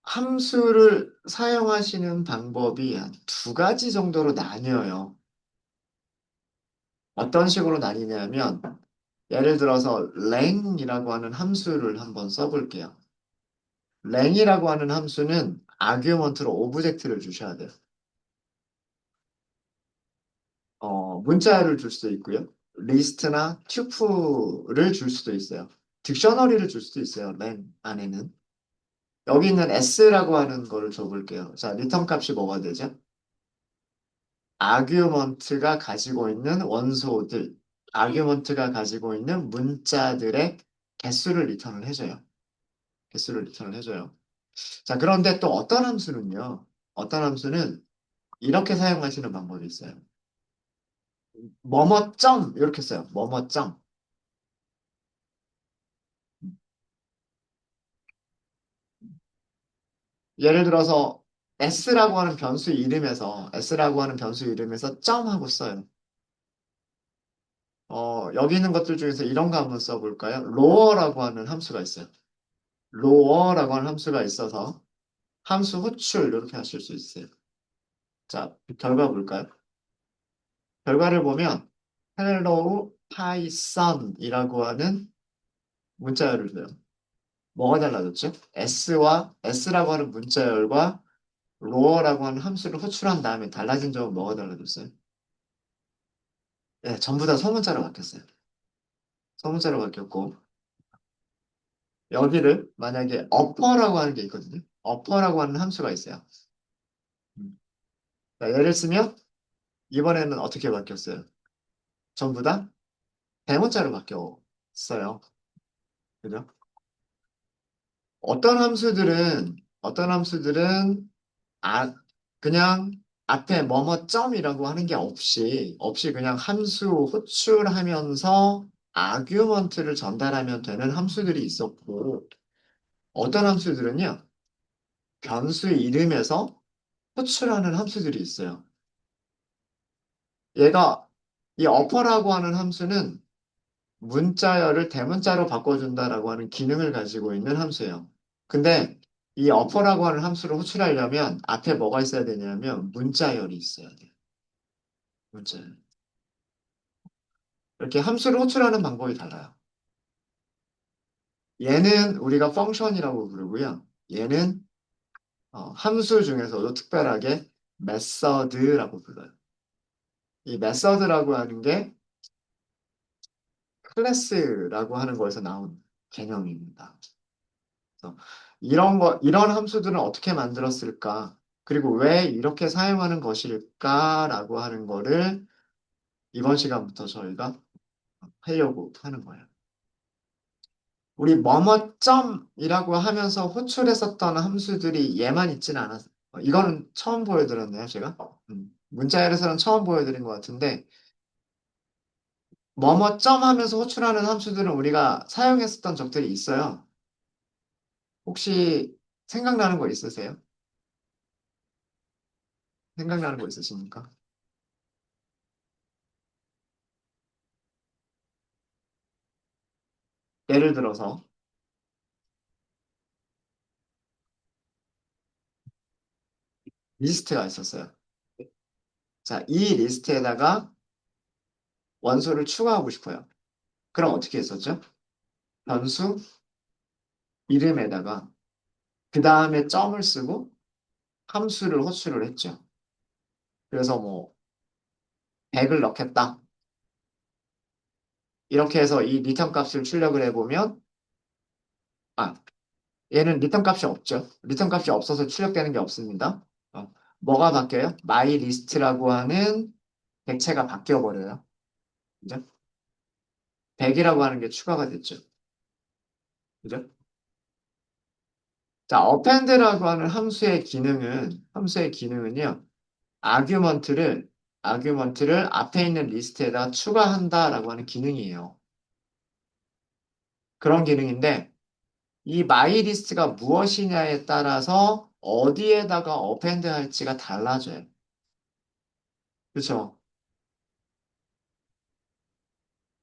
함수를 사용하시는 방법이 한 두 가지 정도로 나뉘어요. 어떤 식으로 나뉘냐면, 예를 들어서 랭이라고 하는 함수를 한번 써볼게요. 랭이라고 하는 함수는 아규먼트로 오브젝트를 주셔야 돼요. 문자를 줄 수도 있고요. 리스트나 튜플을 줄 수도 있어요. 딕셔너리를 줄 수도 있어요. 랭 안에는. 여기 있는 s라고 하는 거를 줘볼게요. 자, 리턴 값이 뭐가 되죠? 아규먼트가 가지고 있는 원소들, 아규먼트가 가지고 있는 문자들의 개수를 리턴을 해줘요. 개수를 리턴을 해줘요. 자, 그런데 또 어떤 함수는요, 어떤 함수는 이렇게 사용하시는 방법이 있어요. 뭐뭐점 이렇게 써요. 뭐뭐점. 예를 들어서 s라고 하는 변수 이름에서 점하고 써요. 여기 있는 것들 중에서 이런 거 한번 써볼까요? 로어라고 하는 함수가 있어요. 로어라고 하는 함수가 있어서 함수 호출 이렇게 하실 수 있어요. 자, 결과 볼까요? 결과를 보면 hello python이라고 하는 문자열을 줘요. 뭐가 달라졌죠? s라고 하는 문자열과 roar라고 하는 함수를 호출한 다음에 달라진 점은 뭐가 달라졌어요? 네, 전부 다 소문자로 바뀌었어요. 소문자로 바뀌었고 여기를 만약에 upper라고 하는 게 있거든요. upper라고 하는 함수가 있어요. 음. 자, 예를 쓰면 이번에는 어떻게 바뀌었어요? 전부 다 대문자로 바뀌었어요. 그죠? 어떤 함수들은 아 그냥 앞에 뭐뭐점이라고 하는 게 없이 그냥 함수 호출하면서 아규먼트를 전달하면 되는 함수들이 있었고 어떤 함수들은요 변수 이름에서 호출하는 함수들이 있어요. 얘가 이 어퍼라고 하는 함수는 문자열을 대문자로 바꿔준다라고 하는 기능을 가지고 있는 함수예요. 근데 이 어퍼라고 하는 함수를 호출하려면 앞에 뭐가 있어야 되냐면 문자열이 있어야 돼요. 문자열. 이렇게 함수를 호출하는 방법이 달라요. 얘는 우리가 펑션이라고 부르고요. 얘는 함수 중에서도 특별하게 메서드라고 불러요. 이 메서드라고 하는 게 클래스라고 하는 거에서 나온 개념입니다. 그래서 이런 함수들은 어떻게 만들었을까? 그리고 왜 이렇게 사용하는 것일까라고 하는 거를 이번 시간부터 저희가 하려고 하는 거예요. 우리 뭐뭐점이라고 하면서 호출했었던 함수들이 얘만 있지는 않았어요. 이거는 처음 보여드렸네요, 제가. 문자열에서는 처음 보여드린 것 같은데, 뭐뭐점 하면서 호출하는 함수들은 우리가 사용했었던 적들이 있어요. 혹시 생각나는 거 있으세요? 생각나는 거 있으십니까? 예를 들어서, 리스트가 있었어요. 자, 이 리스트에다가 원소를 추가하고 싶어요. 그럼 어떻게 했었죠? 변수 이름에다가 그 다음에 점을 쓰고 함수를 호출을 했죠. 그래서 뭐 100을 넣겠다. 이렇게 해서 이 리턴 값을 출력을 해보면 아, 얘는 리턴 값이 없죠. 리턴 값이 없어서 출력되는 게 없습니다. 뭐가 바뀌어요? my list라고 하는 객체가 바뀌어 버려요. 그죠? 100이라고 하는 게 추가가 됐죠. 그죠? 자, append라고 하는 함수의 기능은요. 아규먼트를 앞에 있는 리스트에다 추가한다라고 하는 기능이에요. 그런 기능인데 이 my 리스트가 무엇이냐에 따라서 어디에다가 append 할지가 달라져요. 그렇죠?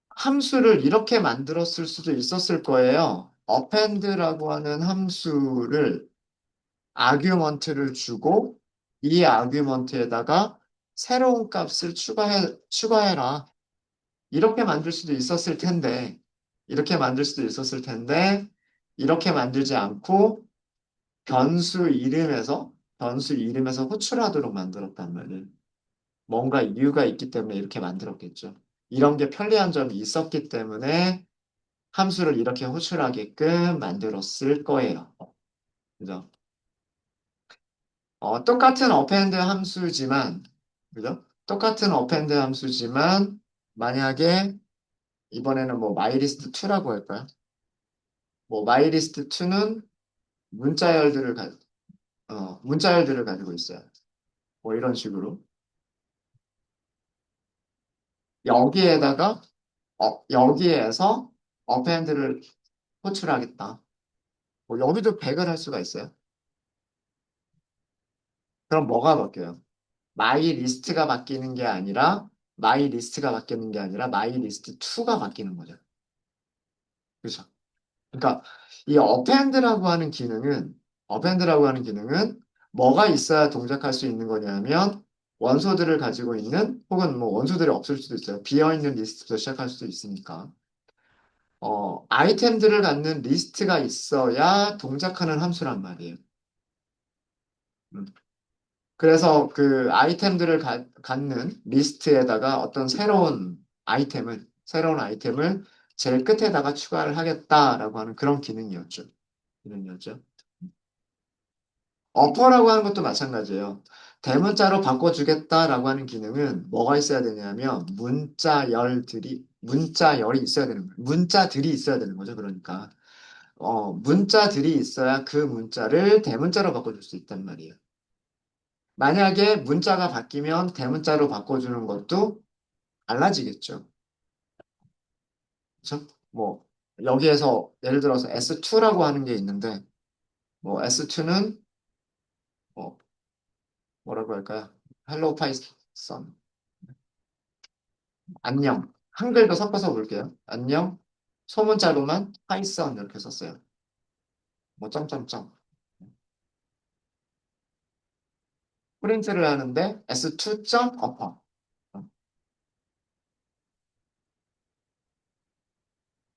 함수를 이렇게 만들었을 수도 있었을 거예요. append라고 하는 함수를 아규먼트를 주고 이 아규먼트에다가 새로운 값을 추가해라. 이렇게 만들 수도 있었을 텐데, 이렇게 만들 수도 있었을 텐데, 이렇게 만들지 않고 변수 이름에서 호출하도록 만들었단 말이에요. 뭔가 이유가 있기 때문에 이렇게 만들었겠죠. 이런 게 편리한 점이 있었기 때문에 함수를 이렇게 호출하게끔 만들었을 거예요. 그죠? 똑같은 어펜드 함수지만, 그죠? 똑같은 어펜드 함수지만, 만약에 이번에는 뭐 myList2라고 할까요? 뭐 myList2는 문자열들을 가지고 있어요. 뭐 이런 식으로. 여기에다가, 여기에서 어펜드를 호출하겠다. 뭐 여기도 100을 할 수가 있어요. 그럼 뭐가 바뀌어요? myList가 바뀌는 게 아니라, myList가 바뀌는 게 아니라 myList2가 바뀌는 거죠. 그렇죠? 그러니까 이 어펜드라고 하는 기능은 뭐가 있어야 동작할 수 있는 거냐면 원소들을 가지고 있는 혹은 뭐 원소들이 없을 수도 있어요. 비어있는 리스트부터 시작할 수도 있으니까. 아이템들을 갖는 리스트가 있어야 동작하는 함수란 말이에요. 음. 그래서 그 아이템들을 갖는 리스트에다가 어떤 새로운 아이템을 제일 끝에다가 추가를 하겠다라고 하는 그런 기능이었죠. 어퍼라고 하는 것도 마찬가지예요. 대문자로 바꿔주겠다라고 하는 기능은 뭐가 있어야 되냐면 문자열이 있어야 되는 거예요. 문자들이 있어야 되는 거죠. 그러니까 문자들이 있어야 그 문자를 대문자로 바꿔줄 수 있단 말이에요. 만약에 문자가 바뀌면 대문자로 바꿔주는 것도 달라지겠죠. 그렇죠? 뭐 여기에서 예를 들어서 S2라고 하는 게 있는데 뭐 S2는 뭐라고 할까요? 헬로 파이썬. 안녕. 한글도 섞어서 볼게요. 안녕. 소문자로만 파이썬 이렇게 썼어요. 뭐 점점점. 프린트를 하는데 s2.upper.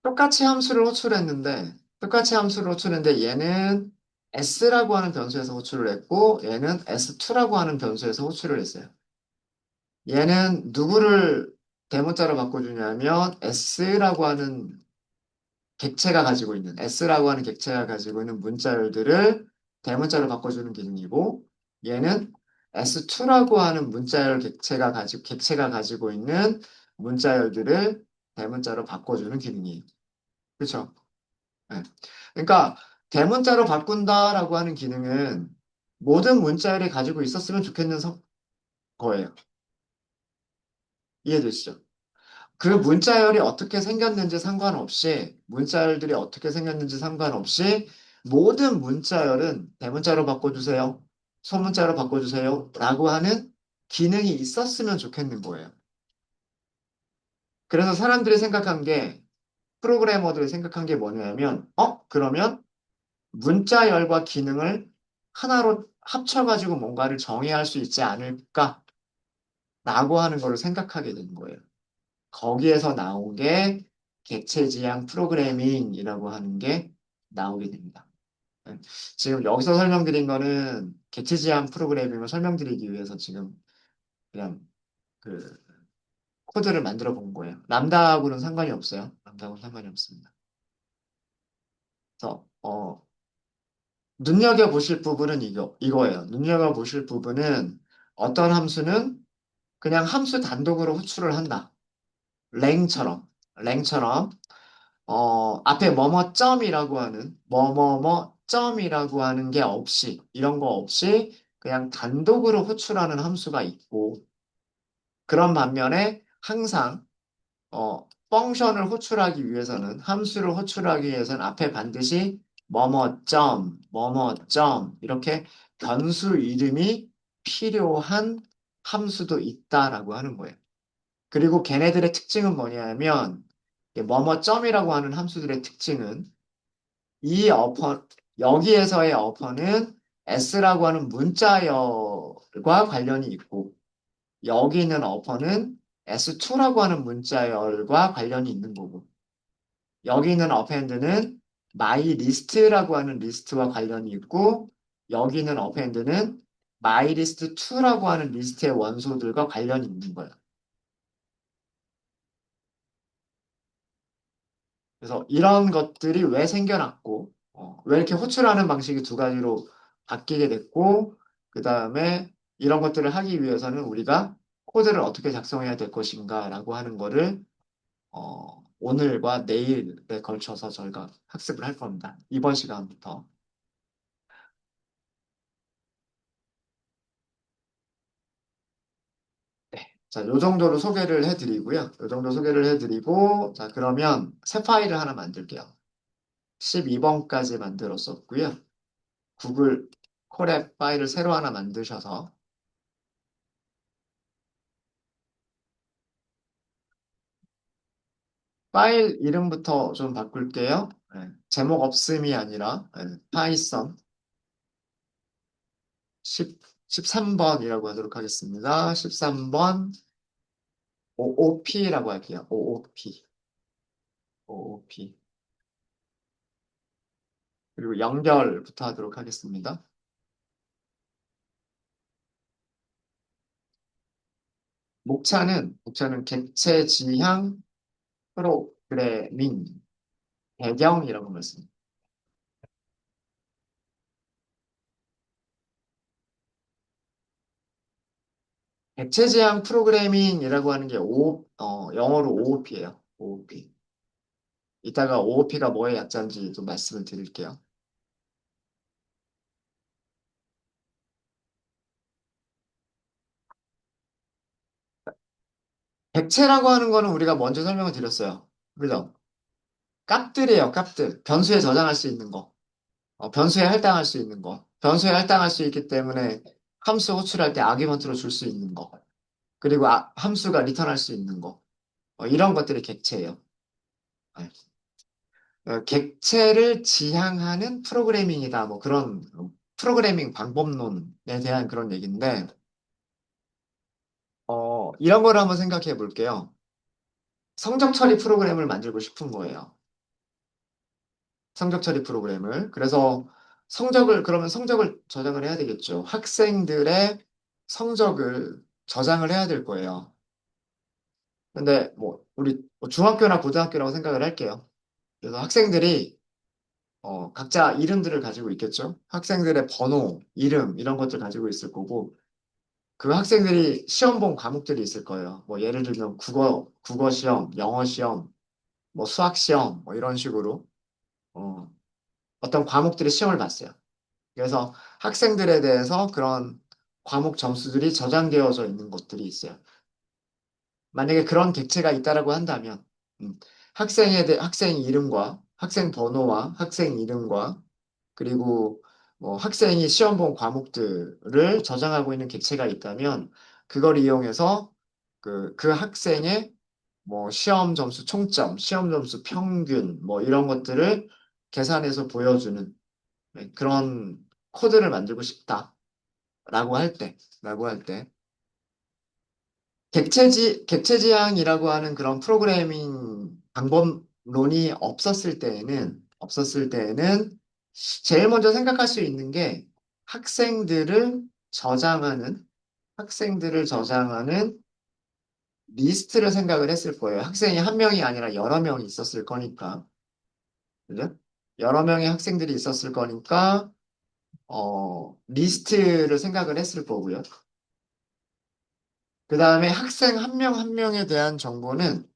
똑같이 함수를 호출했는데 얘는 s라고 하는 변수에서 호출을 했고 얘는 s2라고 하는 변수에서 호출을 했어요. 얘는 누구를 대문자로 바꿔주냐면 S라고 하는 객체가 가지고 있는 문자열들을 대문자로 바꿔주는 기능이고 얘는 S2라고 하는 객체가 가지고 있는 문자열들을 대문자로 바꿔주는 기능이에요. 그렇죠? 네. 그러니까 대문자로 바꾼다라고 하는 기능은 모든 문자열이 가지고 있었으면 좋겠는 거예요. 이해되시죠? 그 문자열들이 어떻게 생겼는지 상관없이 모든 문자열은 대문자로 바꿔주세요. 소문자로 바꿔주세요. 라고 하는 기능이 있었으면 좋겠는 거예요. 그래서 프로그래머들이 생각한 게 뭐냐면, 그러면 문자열과 기능을 하나로 합쳐가지고 뭔가를 정의할 수 있지 않을까라고 하는 걸 생각하게 된 거예요. 거기에서 나온 게 객체지향 프로그래밍이라고 하는 게 나오게 됩니다. 네. 지금 여기서 설명드린 거는 객체지향 프로그래밍을 설명드리기 위해서 지금 그냥 그 코드를 만들어 본 거예요. 람다하고는 상관이 없어요. 람다하고는 상관이 없습니다. 그래서 눈여겨보실 부분은 이거예요. 눈여겨보실 부분은 어떤 함수는 그냥 함수 단독으로 호출을 한다. 랭처럼 앞에 점이라고 하는 게 없이, 이런 거 없이 그냥 단독으로 호출하는 함수가 있고, 그런 반면에 항상, 함수를 호출하기 위해서는 앞에 반드시 이렇게 변수 이름이 필요한 함수도 있다라고 하는 거예요. 그리고 걔네들의 특징은 뭐냐면, 점이라고 하는 함수들의 특징은 이 어퍼, 여기에서의 어퍼는 S라고 하는 문자열과 관련이 있고, 여기 있는 어퍼는 S2라고 하는 문자열과 관련이 있는 거고, 여기 있는 어펜드는 my list라고 하는 리스트와 관련이 있고, 여기 있는 어펜드는 my list 2라고 하는 리스트의 원소들과 관련이 있는 거예요. 그래서 이런 것들이 왜 생겨났고, 왜 이렇게 호출하는 방식이 두 가지로 바뀌게 됐고, 그 다음에 이런 것들을 하기 위해서는 우리가 코드를 어떻게 작성해야 될 것인가라고 하는 거를 오늘과 내일에 걸쳐서 저희가 학습을 할 겁니다. 이번 시간부터. 네. 자, 요 정도로 소개를 해드리고요. 요 정도 소개를 해드리고, 자, 그러면 새 파일을 하나 만들게요. 12번까지 만들었었고요. 구글 콜앱 파일을 새로 하나 만드셔서 파일 이름부터 좀 바꿀게요. 네, 제목 없음이 아니라 파이썬 10, 13번이라고 하도록 하겠습니다. 13번 OOP라고 할게요. OOP. OOP. 그리고 연결부터 하도록 하겠습니다. 목차는 객체 지향 프로그래밍 배경이라고 말씀. 객체 지향 프로그래밍이라고 하는 게 영어로 OOP예요. OOP. 이따가 OOP가 뭐의 약자인지 좀 말씀을 드릴게요. 객체라고 하는 거는 우리가 먼저 설명을 드렸어요. 그죠? 값들이에요, 값들. 변수에 저장할 수 있는 거. 변수에 할당할 수 있는 거. 변수에 할당할 수 있기 때문에 함수 호출할 때 아규먼트로 줄 수 있는 거. 그리고 함수가 리턴할 수 있는 거. 이런 것들이 객체예요. 네. 객체를 지향하는 프로그래밍이다. 뭐 그런 프로그래밍 방법론에 대한 그런 얘기인데, 이런 걸 한번 생각해 볼게요. 성적 처리 프로그램을 만들고 싶은 거예요. 성적 처리 프로그램을. 그래서 그러면 성적을 저장을 해야 되겠죠. 학생들의 성적을 저장을 해야 될 거예요. 근데 뭐, 우리 뭐 중학교나 고등학교라고 생각을 할게요. 그래서 학생들이 각자 이름들을 가지고 있겠죠. 학생들의 번호, 이름, 이런 것들 가지고 있을 거고, 그 학생들이 시험 본 과목들이 있을 거예요. 뭐, 예를 들면 국어 시험, 영어 시험, 뭐, 수학 시험, 뭐, 이런 식으로, 어, 어떤 과목들이 시험을 봤어요. 그래서 학생들에 대해서 그런 과목 점수들이 저장되어져 있는 것들이 있어요. 만약에 그런 객체가 있다라고 한다면, 학생 이름과 학생 번호와 학생 이름과 그리고 뭐 학생이 시험 본 과목들을 저장하고 있는 객체가 있다면, 그걸 이용해서 그 학생의 뭐 시험 점수 총점, 시험 점수 평균, 뭐 이런 것들을 계산해서 보여주는 그런 코드를 만들고 싶다라고 할 때, 객체지향이라고 하는 그런 프로그래밍 방법론이 없었을 때에는 제일 먼저 생각할 수 있는 게 학생들을 저장하는, 학생들을 저장하는 리스트를 생각을 했을 거예요. 학생이 한 명이 아니라 여러 명이 있었을 거니까. 그죠? 여러 명의 학생들이 있었을 거니까, 리스트를 생각을 했을 거고요. 그 다음에 학생 한 명 한 명에 대한 정보는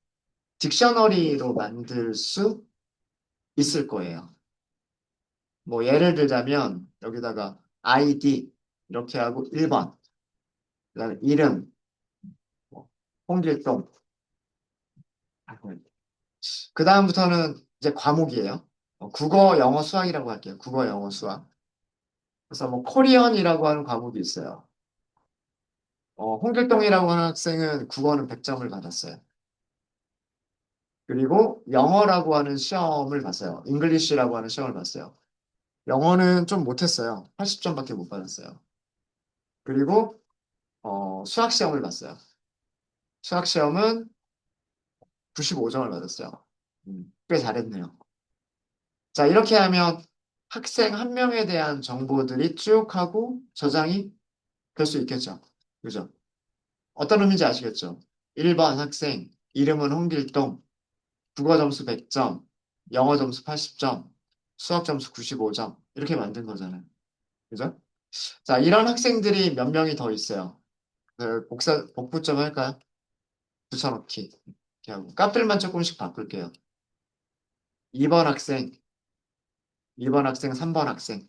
딕셔너리로 만들 수 있을 거예요. 뭐 예를 들자면 여기다가 아이디 이렇게 하고 1번, 그다음에 이름, 뭐, 홍길동. 그 다음부터는 이제 과목이에요. 국어, 영어, 수학이라고 할게요. 국어, 영어, 수학. 그래서 뭐 코리언이라고 하는 과목이 있어요. 홍길동이라고 하는 학생은 국어는 100점을 받았어요. 그리고 영어라고 하는 시험을 봤어요. 잉글리시라고 하는 시험을 봤어요. 영어는 좀 못했어요. 80점밖에 못 받았어요. 그리고 수학 시험을 봤어요. 수학 시험은 95점을 받았어요. 꽤 잘했네요. 자, 이렇게 하면 학생 한 명에 대한 정보들이 쭉 하고 저장이 될 수 있겠죠. 그죠? 어떤 의미인지 아시겠죠? 1번 학생, 이름은 홍길동, 국어 점수 100점, 영어 점수 80점, 수학 점수 95점. 이렇게 만든 거잖아요. 그죠? 자, 이런 학생들이 몇 명이 더 있어요. 복부점 할까요? 붙여넣기. 이렇게 하고. 값들만 조금씩 바꿀게요. 2번 학생, 2번 학생, 3번 학생.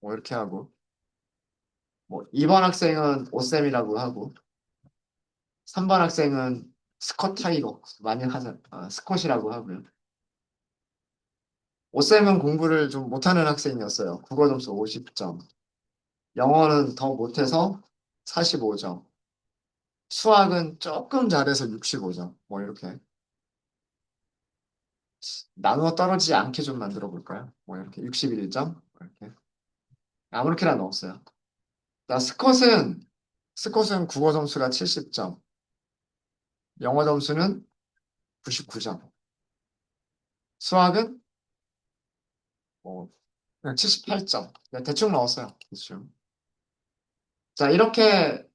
뭐 이렇게 하고. 뭐 2번 학생은 오쌤이라고 하고, 3번 학생은 스컷 타이거. 많이 하는, 스컷이라고 하고요. 오쌤은 공부를 좀 못하는 학생이었어요. 국어 점수 50점. 영어는 더 못해서 45점. 수학은 조금 잘해서 65점. 뭐 이렇게. 나누어 떨어지지 않게 좀 만들어 볼까요? 뭐 이렇게 61점. 이렇게. 아무렇게나 넣었어요. 자, 스컷은 국어 점수가 70점. 영어 점수는 99점. 수학은 뭐 그냥 78점. 대충 넣었어요. 대충. 자, 이렇게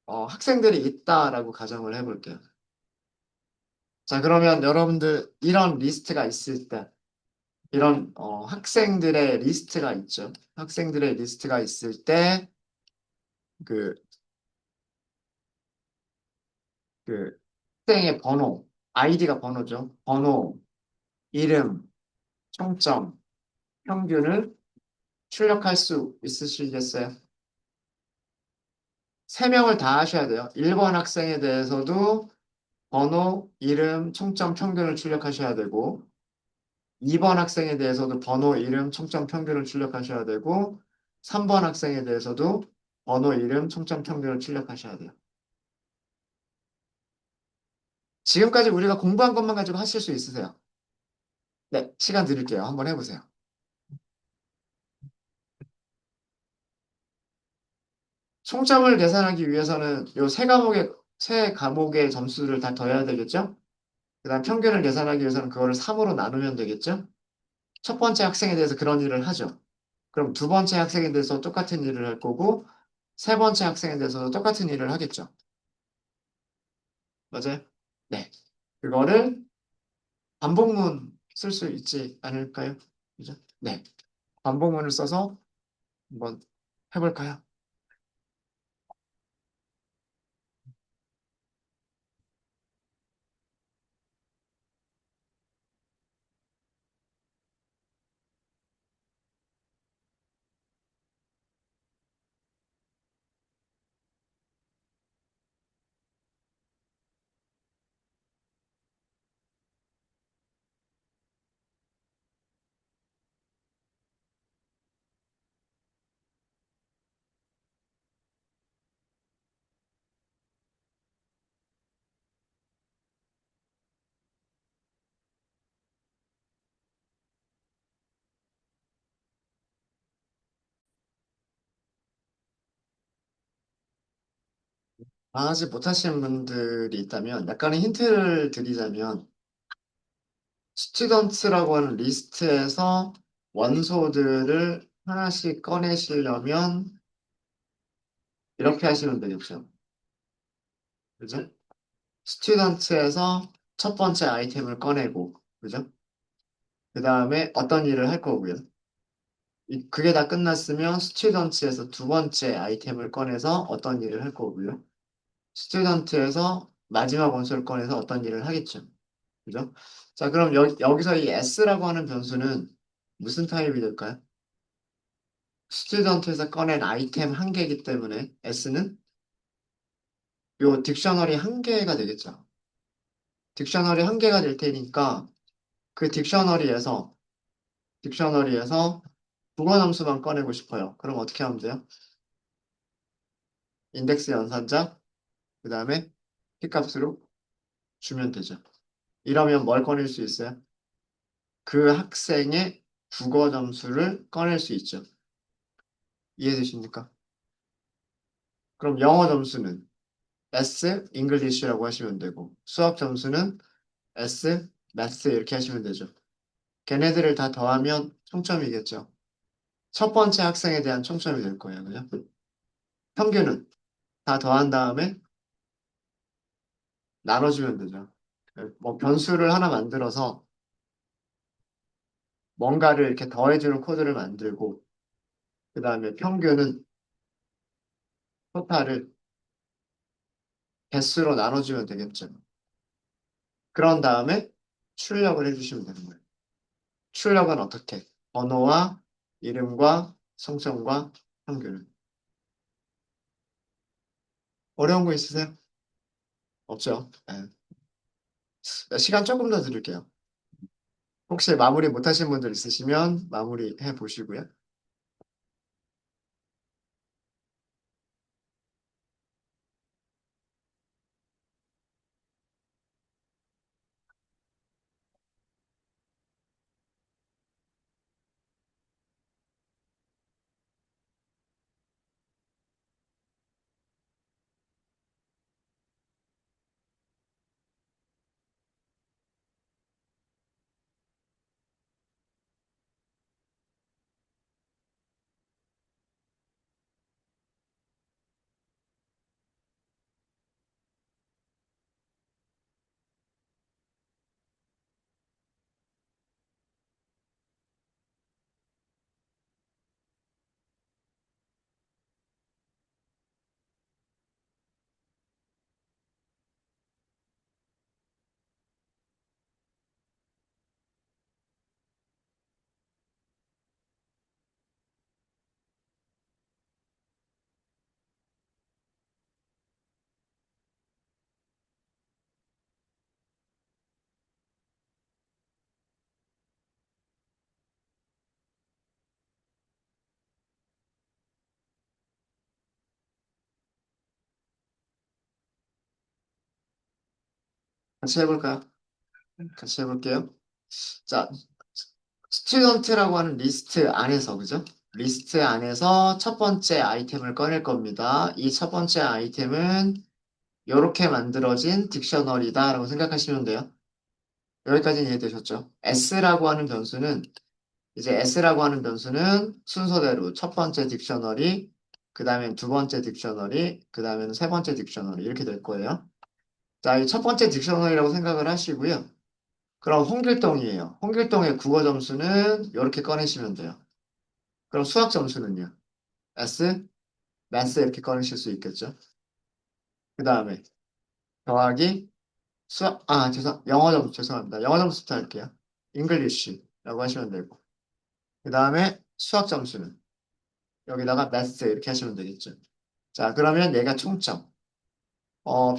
학생들이 있다라고 가정을 해볼게요. 자, 그러면 여러분들 이런 리스트가 있을 때, 이런 학생들의 리스트가 있죠. 학생들의 리스트가 있을 때, 그, 그 학생의 번호, 아이디가 번호죠. 번호, 이름, 총점, 평균을 출력할 수 있으시겠어요? 세 명을 다 하셔야 돼요. 1번 학생에 대해서도 번호, 이름, 총점, 평균을 출력하셔야 되고, 2번 학생에 대해서도 번호, 이름, 총점, 평균을 출력하셔야 되고, 3번 학생에 대해서도 번호, 이름, 총점, 평균을 출력하셔야 돼요. 지금까지 우리가 공부한 것만 가지고 하실 수 있으세요? 네, 시간 드릴게요. 한번 해보세요. 총점을 계산하기 위해서는 세 과목의 점수를 다 더해야 되겠죠? 그다음 평균을 계산하기 위해서는 그거를 3으로 나누면 되겠죠? 첫 번째 학생에 대해서 그런 일을 하죠. 그럼 두 번째 학생에 대해서 똑같은 일을 할 거고, 세 번째 학생에 대해서도 똑같은 일을 하겠죠. 맞아요? 네. 그거를 반복문 쓸 수 있지 않을까요? 그죠? 네. 반복문을 써서 한번 해볼까요? 하지 못하시는 분들이 있다면 약간의 힌트를 드리자면 스튜던트라고 하는 리스트에서 원소들을 하나씩 꺼내시려면 이렇게 하시면 되겠죠. 그죠? 스튜던트에서 첫 번째 아이템을 꺼내고, 그죠? 그 다음에 어떤 일을 할 거고요. 그게 다 끝났으면 스튜던트에서 두 번째 아이템을 꺼내서 어떤 일을 할 거고요. 스튜던트에서 마지막 원소를 꺼내서 어떤 일을 하겠죠. 그죠? 자, 그럼 여기서 이 S라고 하는 변수는 무슨 타입이 될까요? 스튜던트에서 꺼낸 아이템 한 개이기 때문에 S는 요 딕셔너리 한 개가 되겠죠. 딕셔너리 한 개가 될 테니까 그 딕셔너리에서 국어 함수만 꺼내고 싶어요. 그럼 어떻게 하면 돼요? 인덱스 연산자, 그 다음에 키값으로 주면 되죠. 이러면 뭘 꺼낼 수 있어요? 그 학생의 국어 점수를 꺼낼 수 있죠. 이해되십니까? 그럼 영어 점수는 S, English라고 하시면 되고, 수학 점수는 S, Math 이렇게 하시면 되죠. 걔네들을 다 더하면 총점이겠죠. 첫 번째 학생에 대한 총점이 될 거예요. 그죠? 평균은 다 더한 다음에 나눠주면 되죠. 뭐 변수를 하나 만들어서 뭔가를 이렇게 더해주는 코드를 만들고, 그 다음에 평균은 토탈을 개수로 나눠주면 되겠죠. 그런 다음에 출력을 해주시면 되는 거예요. 출력은 어떻게? 번호와 이름과 성적과 평균을. 어려운 거 있으세요? 없죠? 네. 시간 조금 더 드릴게요. 혹시 마무리 못하신 분들 있으시면 마무리 해 보시고요. 같이 해볼까요? 같이 해볼게요. 자, 스튜던트라고 하는 리스트 안에서, 그죠? 리스트 안에서 첫 번째 아이템을 꺼낼 겁니다. 이 첫 번째 아이템은 이렇게 만들어진 딕셔너리다라고 생각하시면 돼요. 여기까지는 이해되셨죠? S라고 하는 변수는 순서대로 첫 번째 딕셔너리, 그 다음엔 두 번째 딕셔너리, 그 다음에는 세 번째 딕셔너리 이렇게 될 거예요. 자, 이 첫 번째 딕셔너리라고 생각을 하시고요. 그럼 홍길동이에요. 홍길동의 국어 점수는 이렇게 꺼내시면 돼요. 그럼 수학 점수는요? S, 마스 이렇게 꺼내실 수 있겠죠? 그 다음에 더하기 영어 점수 죄송합니다. 영어 점수부터 할게요. English라고 하시면 되고. 그 다음에 수학 점수는 여기다가 math 이렇게 하시면 되겠죠. 자, 그러면 얘가 총점.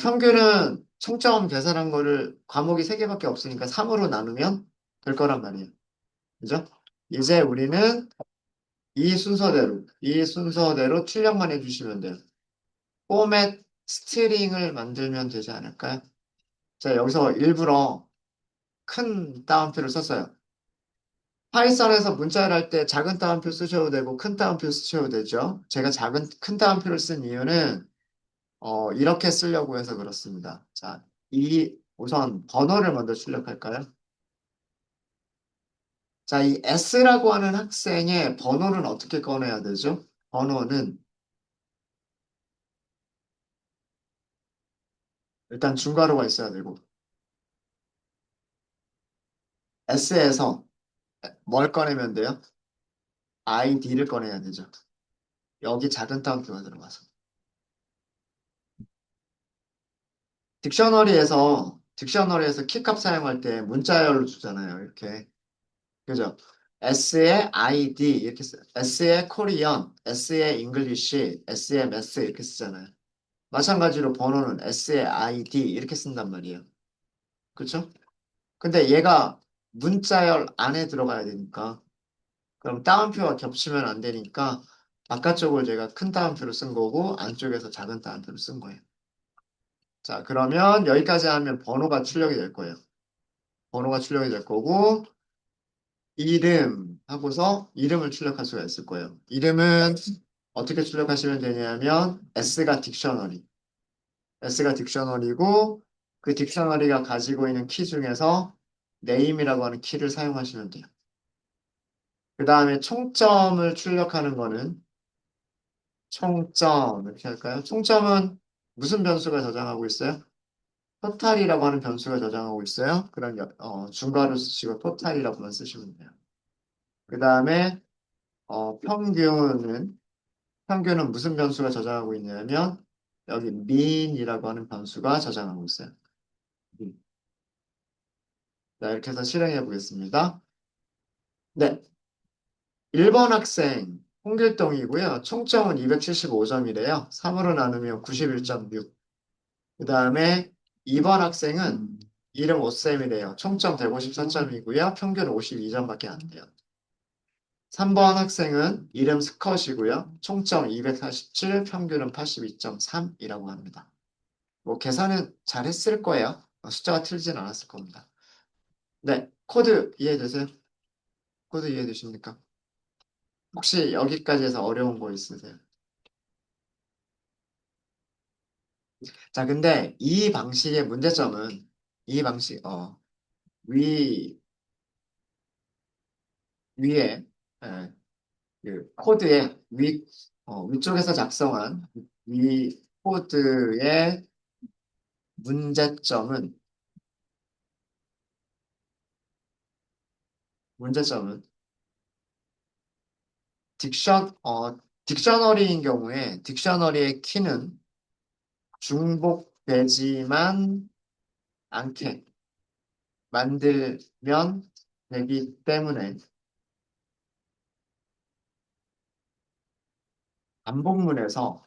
평균은 총점 계산한 거를 과목이 3개밖에 없으니까 3으로 나누면 될 거란 말이에요. 그죠? 이제 우리는 이 순서대로 출력만 해주시면 돼요. 포맷 스트링을 만들면 되지 않을까요? 자, 여기서 일부러 큰 따옴표를 썼어요. 파이썬에서 문자를 할 때 작은 따옴표 쓰셔도 되고 큰 따옴표 쓰셔도 되죠. 제가 큰 따옴표를 쓴 이유는 이렇게 쓰려고 해서 그렇습니다. 자, 우선 번호를 먼저 출력할까요? 자, 이 S라고 하는 학생의 번호는 어떻게 꺼내야 되죠? 번호는 일단 중괄호가 있어야 되고 S에서 뭘 꺼내면 돼요? ID를 꺼내야 되죠. 여기 작은 따옴표가 들어가서. 딕셔너리에서 키값 사용할 때 문자열로 주잖아요. 이렇게. 그죠? S의 ID 이렇게 써요. S의 코리안, S의 잉글리시, S의 매스 이렇게 쓰잖아요. 마찬가지로 번호는 S의 ID 이렇게 쓴단 말이에요. 그렇죠? 근데 얘가 문자열 안에 들어가야 되니까 그럼 따옴표와 겹치면 안 되니까 바깥쪽을 제가 큰 따옴표로 쓴 거고 안쪽에서 작은 따옴표로 쓴 거예요. 자, 그러면 여기까지 하면 번호가 출력이 될 거예요. 번호가 출력이 될 거고 이름 하고서 이름을 출력할 수가 있을 거예요. 이름은 어떻게 출력하시면 되냐면 S가 딕셔너리. S가 딕셔너리고 그 딕셔너리가 가지고 있는 키 중에서 name이라고 하는 키를 사용하시면 돼요. 그 다음에 총점을 출력하는 거는 총점 이렇게 할까요? 총점은 무슨 변수가 저장하고 있어요? 토탈이라고 하는 변수가 저장하고 있어요. 그럼 중괄호 쓰시고 토탈이라고만 쓰시면 돼요. 그 다음에 평균은 무슨 변수가 저장하고 있냐면 여기 mean이라고 하는 변수가 저장하고 있어요. mean. 자, 이렇게 해서 실행해 보겠습니다. 네, 1번 학생 홍길동이고요. 총점은 275점이래요. 3으로 나누면 91.6. 그 다음에 2번 학생은 이름 오쌤이래요. 총점 154점이고요. 평균 52점밖에 안 돼요. 3번 학생은 이름 스컷이고요. 총점 247, 평균은 82.3이라고 합니다. 뭐 계산은 잘했을 거예요. 숫자가 틀리진 않았을 겁니다. 네, 코드 이해되세요? 코드 이해되십니까? 혹시 여기까지 해서 어려운 거 있으세요? 자, 근데 이 방식의 문제점은 이 방식, 위, 위에, 예, 그 코드의 위쪽에서 작성한 위 코드의 문제점은, 문제점은 딕셔너리인 경우에 딕셔너리의 키는 중복되지만 않게 만들면 되기 때문에 반복문에서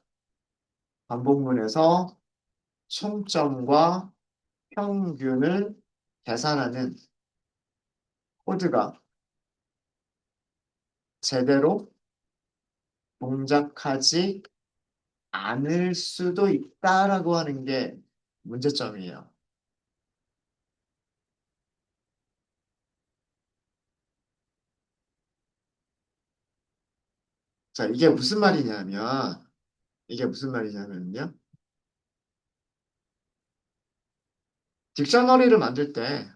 반복문에서 총점과 평균을 계산하는 코드가 제대로 동작하지 않을 수도 있다라고 하는 게 문제점이에요. 자, 이게 무슨 말이냐면요. 딕셔너리를 만들 때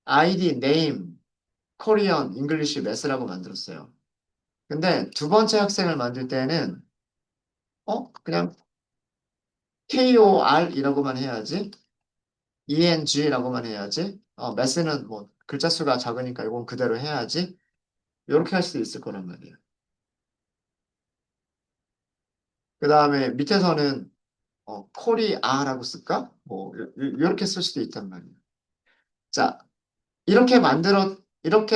ID, name, Korean, English, Math라고 만들었어요. 근데 두 번째 학생을 만들 때는 그냥 KOR이라고만 해야지. ENG라고만 해야지. Math는 뭐 글자 수가 작으니까 이건 그대로 해야지. 이렇게 할 수도 있을 거란 말이에요. 그 다음에 밑에서는 코리아라고 쓸까? 뭐 이렇게 쓸 수도 있단 말이에요. 자, 이렇게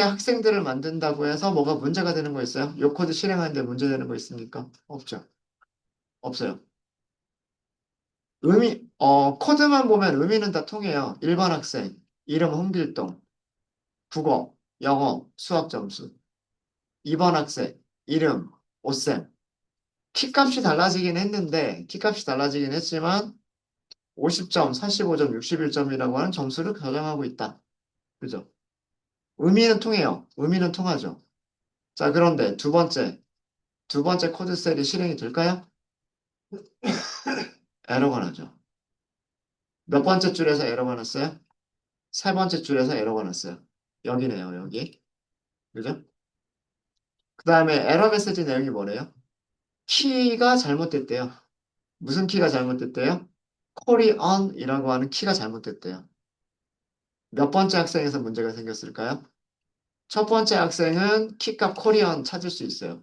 학생들을 만든다고 해서 뭐가 문제가 되는 거 있어요? 요 코드 실행하는데 문제 되는 거 있습니까? 없죠. 없어요. 코드만 보면 의미는 다 통해요. 1번 학생, 이름 홍길동, 국어, 영어, 수학 점수. 2번 학생, 이름 오쌤. 키값이 달라지긴 했지만 50점, 45점, 61점이라고 하는 점수를 저장하고 있다. 그죠? 의미는 통해요. 의미는 통하죠. 자, 그런데 두 번째 코드 셀이 실행이 될까요? 에러가 나죠. 몇 번째 줄에서 에러가 났어요? 세 번째 줄에서 에러가 났어요. 여기네요, 여기. 그죠? 그 다음에 에러 메시지 내용이 뭐래요? 키가 잘못됐대요. 무슨 키가 잘못됐대요? 코리언이라고 하는 키가 잘못됐대요. 몇 번째 학생에서 문제가 생겼을까요? 첫 번째 학생은 키값 코리언 찾을 수 있어요.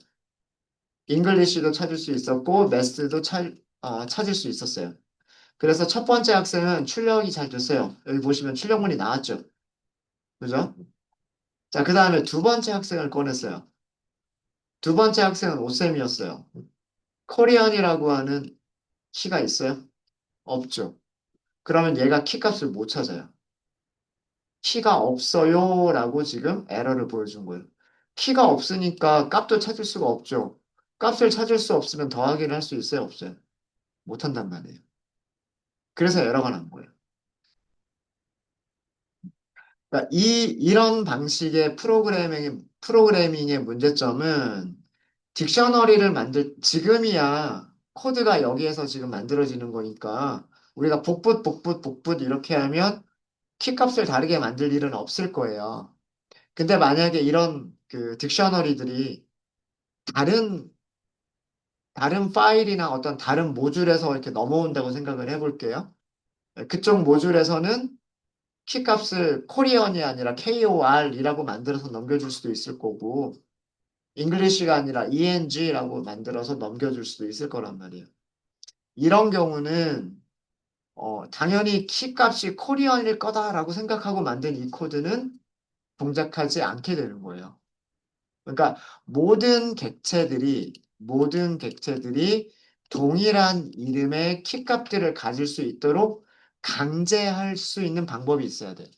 잉글리시도 찾을 수 있었고, 매스도 찾을 수 있었어요. 그래서 첫 번째 학생은 출력이 잘 됐어요. 여기 보시면 출력문이 나왔죠. 그죠? 자, 그 다음에 두 번째 학생을 꺼냈어요. 두 번째 학생은 오쌤이었어요. 코리안이라고 하는 키가 있어요? 없죠. 그러면 얘가 키값을 못 찾아요. 키가 없어요 라고 지금 에러를 보여준 거예요. 키가 없으니까 값도 찾을 수가 없죠. 값을 찾을 수 없으면 더하기를 할 수 있어요? 없어요? 못 한단 말이에요. 그래서 에러가 난 거예요. 그러니까 이런 방식의 프로그래밍의 문제점은 딕셔너리를 지금이야 코드가 여기에서 지금 만들어지는 거니까 우리가 복붙 이렇게 하면 키값을 다르게 만들 일은 없을 거예요. 근데 만약에 이런 그 딕셔너리들이 다른, 다른 파일이나 어떤 다른 모듈에서 이렇게 넘어온다고 생각을 해볼게요. 그쪽 모듈에서는 키값을 코리언이 아니라 KOR이라고 만들어서 넘겨줄 수도 있을 거고, 잉글리시가 아니라 ENG라고 만들어서 넘겨줄 수도 있을 거란 말이에요. 이런 경우는 당연히 키값이 코리언일 거다라고 생각하고 만든 이 코드는 동작하지 않게 되는 거예요. 그러니까 모든 객체들이 동일한 이름의 키값들을 가질 수 있도록 강제할 수 있는 방법이 있어야 돼.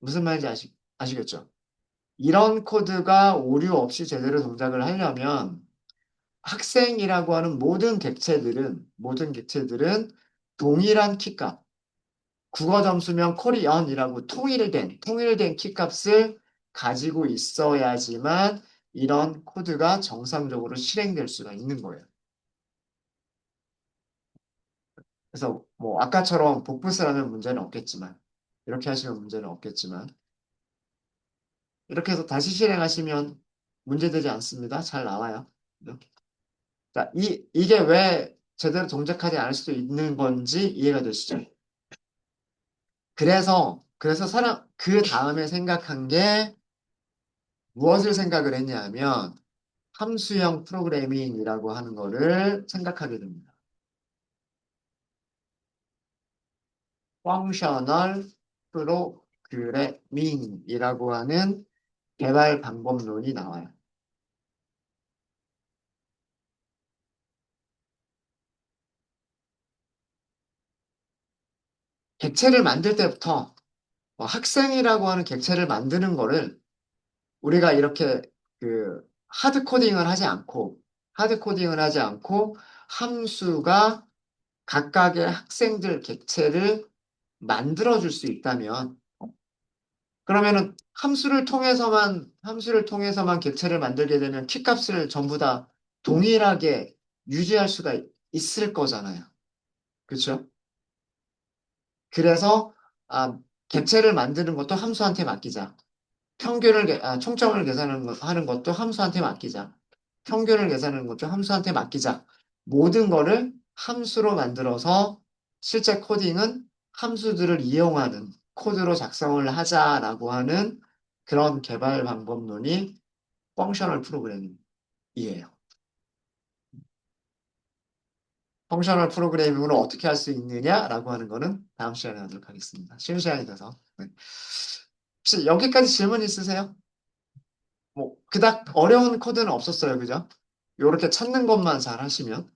무슨 말인지 아시겠죠? 이런 코드가 오류 없이 제대로 동작을 하려면 학생이라고 하는 모든 객체들은 동일한 키값, 국어 점수면 코리언이라고 통일된 키값을 가지고 있어야지만 이런 코드가 정상적으로 실행될 수가 있는 거예요. 그래서 뭐 아까처럼 복붙을 하면 문제는 없겠지만 이렇게 하시면 문제는 없겠지만 이렇게 해서 다시 실행하시면 문제되지 않습니다. 잘 나와요. 이렇게. 자, 이게 왜 제대로 동작하지 않을 수도 있는 건지 이해가 되시죠? 그래서 그 다음에 생각한 게 무엇을 생각을 했냐면 함수형 프로그래밍이라고 하는 거를 생각하게 됩니다. 펑셔널 프로그래밍이라고 하는 개발 방법론이 나와요. 객체를 만들 때부터 학생이라고 하는 객체를 만드는 거를 우리가 이렇게 그 하드 코딩을 하지 않고 함수가 각각의 학생들 객체를 만들어줄 수 있다면 그러면은 함수를 통해서만 객체를 만들게 되면 키값을 전부 다 동일하게 유지할 수가 있을 거잖아요. 그렇죠? 그래서 객체를 만드는 것도 함수한테 맡기자. 총점을 계산하는 것도 함수한테 맡기자. 평균을 계산하는 것도 함수한테 맡기자. 모든 거를 함수로 만들어서 실제 코딩은 함수들을 이용하는 코드로 작성을 하자라고 하는 그런 개발 방법론이 펑셔널 프로그래밍이에요. 펑셔널 프로그래밍으로 어떻게 할 수 있느냐라고 하는 거는 다음 시간에 하도록 하겠습니다. 쉬는 시간이 돼서. 네. 혹시 여기까지 질문 있으세요? 뭐 그닥 어려운 코드는 없었어요, 그죠? 요렇게 찾는 것만 잘 하시면.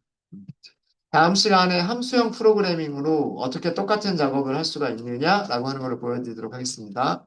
다음 시간에 함수형 프로그래밍으로 어떻게 똑같은 작업을 할 수가 있느냐라고 하는 걸 보여드리도록 하겠습니다.